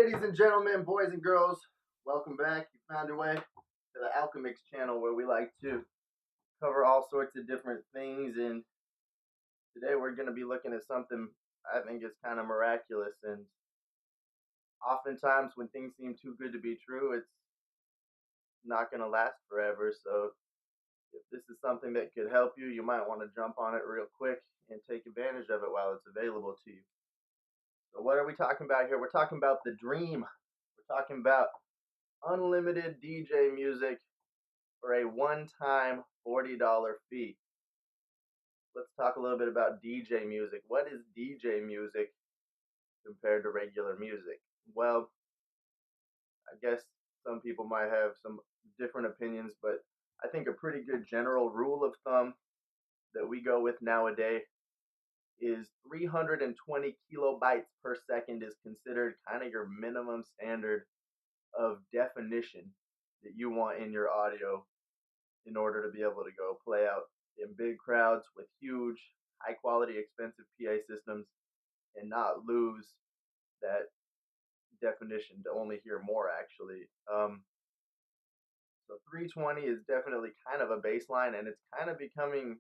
ladies and gentlemen, boys and girls, welcome back. You found your way to the Alchemix channel where we like to cover all sorts of different things. And today we're going to be looking at something I think is kind of miraculous. And oftentimes when things seem too good to be true, it's not going to last forever. So if this is something that could help you, you might want to jump on it real quick and take advantage of it while it's available to you. So what are we talking about here? We're talking about the dream. We're talking about unlimited DJ music for a one-time $40 fee. Let's talk a little bit about DJ music. What is DJ music compared to regular music? Well, I guess some people might have some different opinions, but I think a pretty good general rule of thumb that we go with nowadays is 320 kilobytes per second is considered kind of your minimum standard of definition that you want in your audio in order to be able to go play out in big crowds with huge, high quality, expensive PA systems and not lose that definition to only hear more actually. So 320 is definitely kind of a baseline, and it's kind of becoming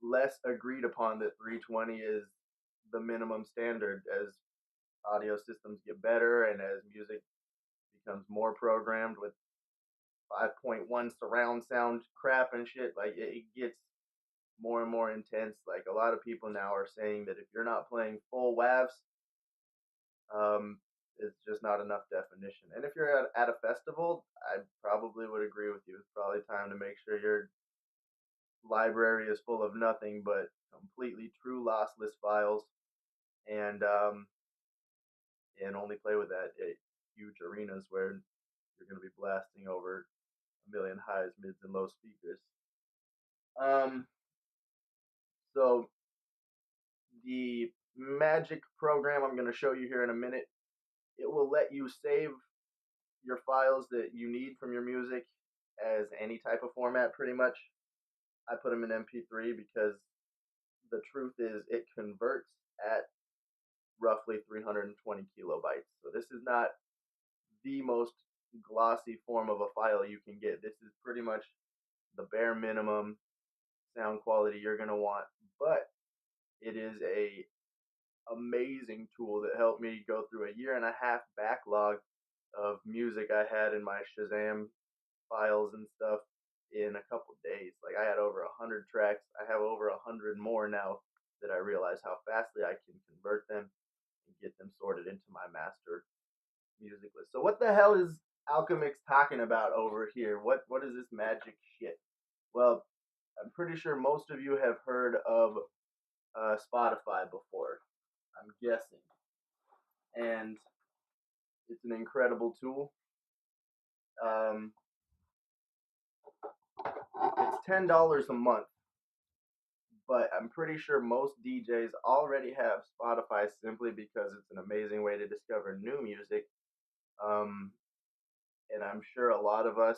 less agreed upon that 320 is the minimum standard as audio systems get better and as music becomes more programmed with 5.1 surround sound crap and shit. Like it gets more and more intense. Like a lot of people now are saying that if you're not playing full WAVs, it's just not enough definition. And if you're at a festival, I probably would agree with you. It's probably time to make sure your library is full of nothing but completely true lossless files, and only play with that at huge arenas where you're going to be blasting over a million highs, mids, and low speakers. So the magic program I'm going to show you here in a minute, it will let you save your files that you need from your music as any type of format pretty much. I put them in MP3 because the truth is it converts at roughly 320 kilobytes. So this is not the most glossy form of a file you can get. This is pretty much the bare minimum sound quality you're going to want, but it is a amazing tool that helped me go through a 1.5 year backlog of music I had in my Shazam files and stuff in a couple days. Like I had over 100 tracks. I have over 100 more now that I realize how fastly I can convert them and get them sorted into my master music list. So what the hell is Alchemix talking about over here? What is this magic shit? Well, I'm pretty sure most of you have heard of Spotify before, I'm guessing. And it's an incredible tool. It's $10 a month, but I'm pretty sure most DJs already have Spotify simply because it's an amazing way to discover new music. And I'm sure a lot of us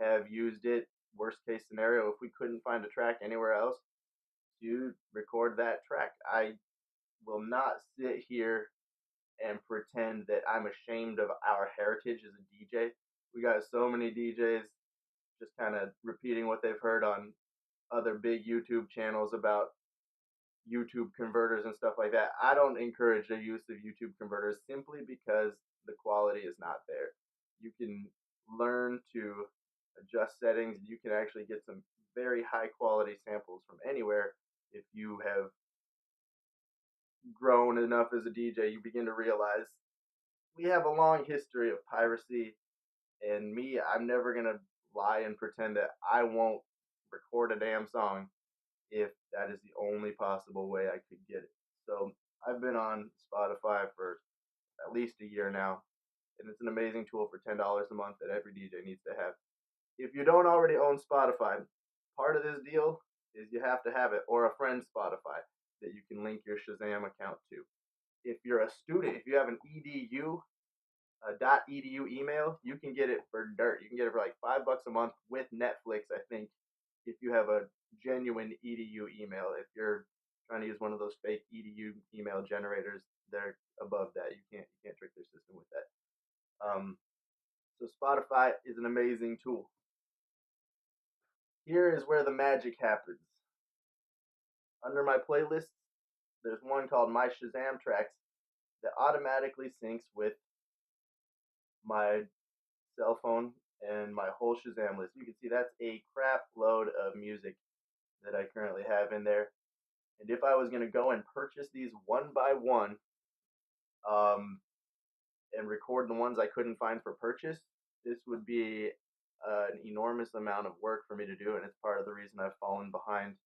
have used it. Worst case scenario, if we couldn't find a track anywhere else, to record that track. I will not sit here and pretend that I'm ashamed of our heritage as a DJ. We got so many DJs just kind of repeating what they've heard on other big YouTube channels about YouTube converters and stuff like that. I don't encourage the use of YouTube converters simply because the quality is not there. You can learn to adjust settings. You can actually get some very high quality samples from anywhere. If you have grown enough as a DJ, you begin to realize we have a long history of piracy, and me, I'm never going to lie and pretend that I won't record a damn song if that is the only possible way I could get it. So I've been on Spotify for at least a year now, and it's an amazing tool for $10 a month that every DJ needs to have. If you don't already own Spotify, part of this deal is you have to have it, or a friend's Spotify that you can link your Shazam account to. If you're a student, if you have an edu, .edu email, you can get it for dirt. You can get it for like $5 a month with Netflix, I think, if you have a genuine edu email. If you're trying to use one of those fake edu email generators, they're above that. You can't trick their system with that. So Spotify is an amazing tool. Here is where the magic happens. Under my playlists, there's one called My Shazam Tracks that automatically syncs with my cell phone and my whole Shazam list. You can see that's a crap load of music that I currently have in there. And if I was going to go and purchase these one by one, and record the ones I couldn't find for purchase, this would be an enormous amount of work for me to do, and it's part of the reason I've fallen behind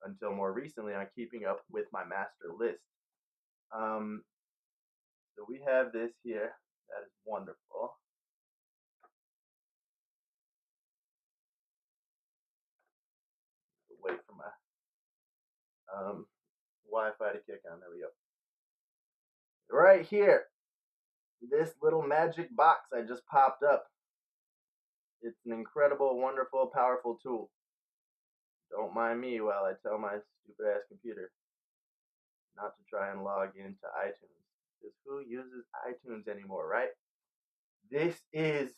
until more recently on keeping up with my master list. So we have this here. That is wonderful. Wait for my Wi-Fi to kick on. There we go. Right here, this little magic box I just popped up. It's an incredible, wonderful, powerful tool. Don't mind me while I tell my stupid ass computer not to try and log into iTunes. Because who uses iTunes anymore, right? This is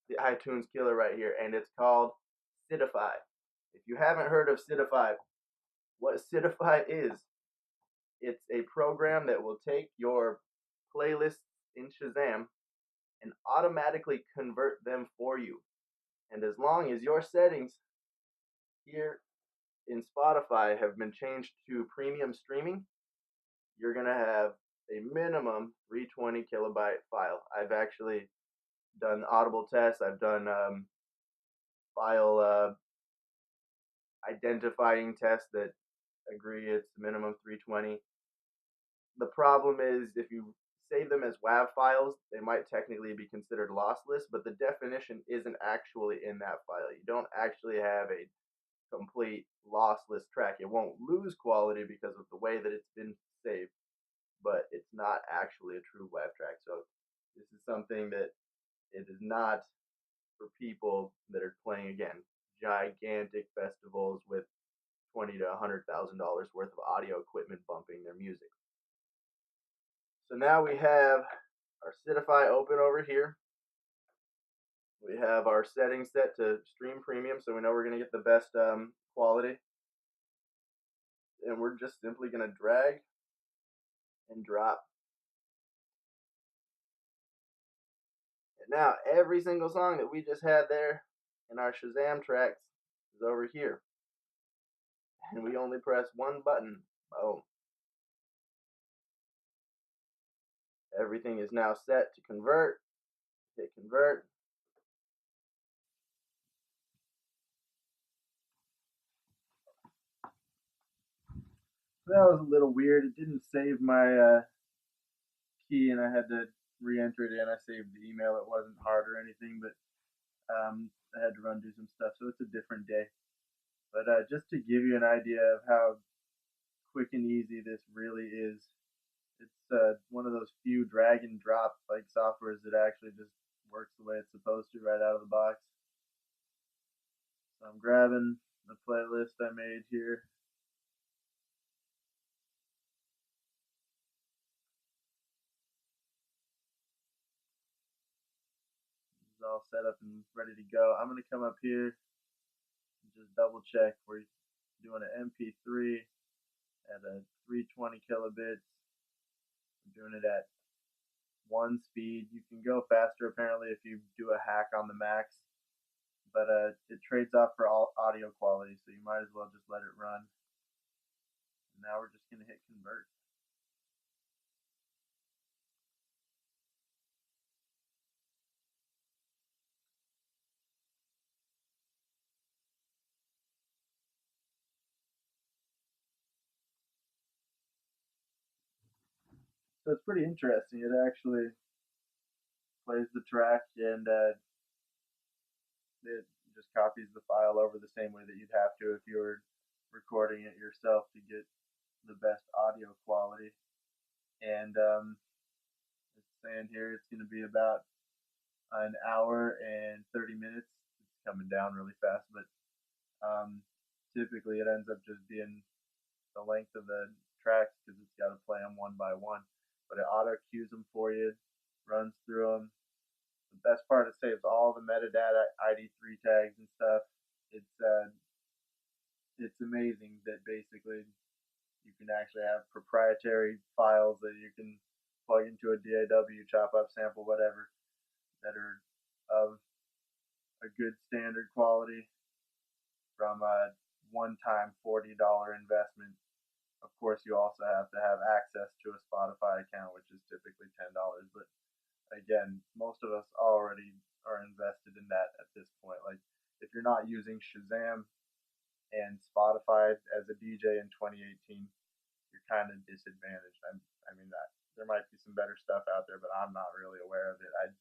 the iTunes killer right here, and it's called Sidify. If you haven't heard of Sidify, what Sidify is, it's a program that will take your playlists in Shazam and automatically convert them for you. And as long as your settings here in Spotify have been changed to premium streaming, you're going to have a minimum 320 kilobyte file. I've actually done audible tests. I've done file identifying tests that agree it's minimum 320. The problem is if you save them as WAV files, they might technically be considered lossless, but the definition isn't actually in that file. You don't actually have a complete lossless track. It won't lose quality because of the way that it's been saved, but it's not actually a true WAV track. So this is something that it is not for people that are playing, again, gigantic festivals with $20,000 to $100,000 worth of audio equipment bumping their music. So now we have our Sidify open over here. We have our settings set to stream premium, so we know we're going to get the best quality. And we're just simply going to drag and drop. And now every single song that we just had there in our Shazam tracks is over here. And we only press one button. Boom. Everything is now set to convert. Hit convert. That was a little weird. It didn't save my key, and I had to re-enter it in. I saved the email. It wasn't hard or anything, but I had to run do some stuff, so it's a different day. But just to give you an idea of how quick and easy this really is, it's one of those few drag and drop like softwares that actually just works the way it's supposed to right out of the box. So I'm grabbing the playlist I made here. It's all set up and ready to go. I'm going to come up here and just double check. We're doing an MP3 at a 320 kilobits. I'm doing it at 1 speed. You can go faster apparently if you do a hack on the Max, but it trades off for all audio quality, so you might as well just let it run. And now we're just going to hit convert. So it's pretty interesting. It actually plays the track and it just copies the file over the same way that you'd have to if you were recording it yourself to get the best audio quality. And it's saying here it's going to be about an hour and 30 minutes. It's coming down really fast, but typically it ends up just being the length of the tracks because it's got to play them one by one. But it auto cues them for you, runs through them. The best part, it saves all the metadata, ID3 tags and stuff. It's amazing that basically you can actually have proprietary files that you can plug into a DAW, chop up, sample, whatever, that are of a good standard quality from a one-time $40 investment. Of course, you also have to have access to a Spotify account, which is typically $10. But again, most of us already are invested in that at this point. Like, if you're not using Shazam and Spotify as a DJ in 2018, you're kind of disadvantaged. I mean, there might be some better stuff out there, but I'm not really aware of it. I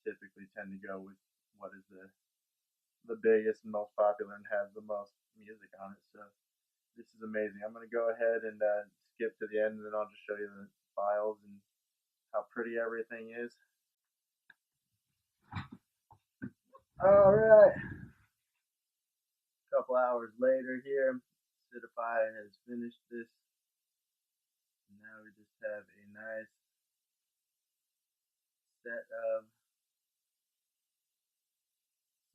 typically tend to go with what is the biggest and most popular and has the most music on it. So this is amazing. I'm going to go ahead and skip to the end, and then I'll just show you the files and how pretty everything is. All right. A couple hours later here, Acidify has finished this. And now we just have a nice set of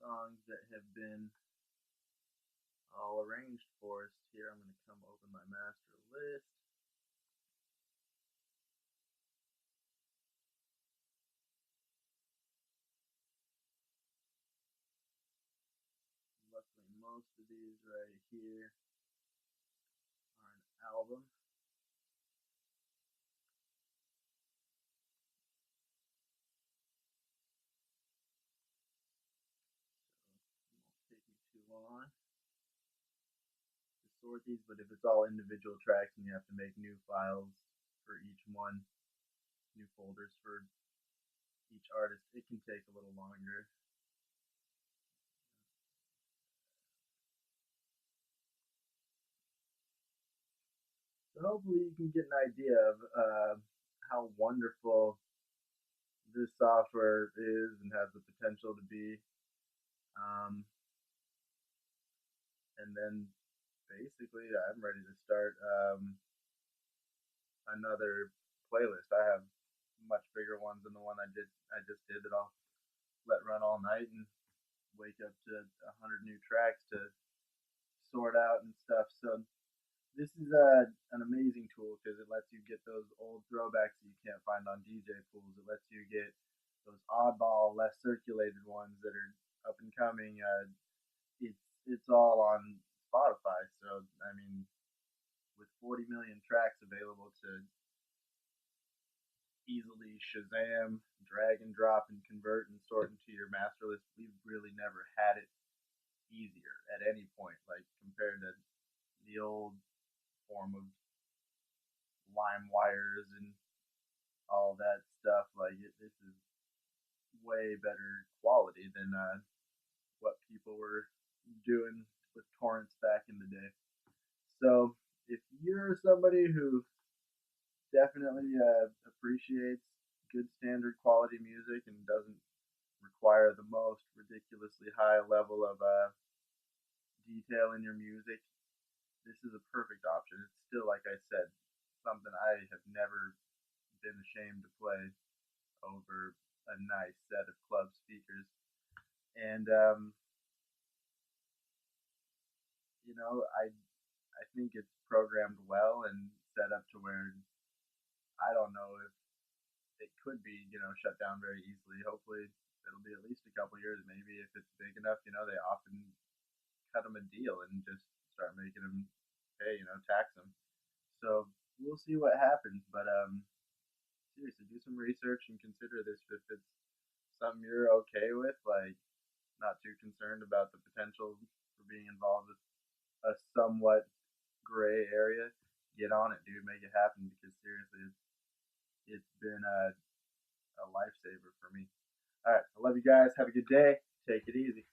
songs that have been all arranged for us here. I'm going to come open my master list. Luckily, most of these right here are an album. So it won't take me too long to sort these, but if it's all individual tracks and you have to make new files for each one, new folders for each artist, it can take a little longer. So hopefully you can get an idea of how wonderful this software is and has the potential to be. And then basically I'm ready to start another playlist. I have much bigger ones than the one I just did that I'll let run all night and wake up to 100 new tracks to sort out and stuff. So this is an amazing tool because it lets you get those old throwbacks that you can't find on DJ pools. It lets you get those oddball, less circulated ones that are up and coming. It's all on Spotify. So I mean, with 40 million tracks available to easily Shazam, drag and drop, and convert and sort into your master list, we've really never had it easier at any point, like compared to the old form of lime wires and all that stuff. Like this is way better quality than what people were doing with torrents back in the day. So if you're somebody who definitely appreciates good standard quality music and doesn't require the most ridiculously high level of detail in your music, this is a perfect option. It's still, like I said, something I have never been ashamed to play over a nice set of club speakers. And I think it's programmed well and set up to where I don't know if it could be shut down very easily. Hopefully, it'll be at least a couple years. Maybe if it's big enough, they often cut them a deal and just start making them pay, tax them. So we'll see what happens. But seriously, do some research and consider this if it's something you're okay with, like not too concerned about the potential for being involved with a somewhat gray area. Get on it, dude. Make it happen because seriously, it's been a lifesaver for me. All right, I love you guys. Have a good day. Take it easy.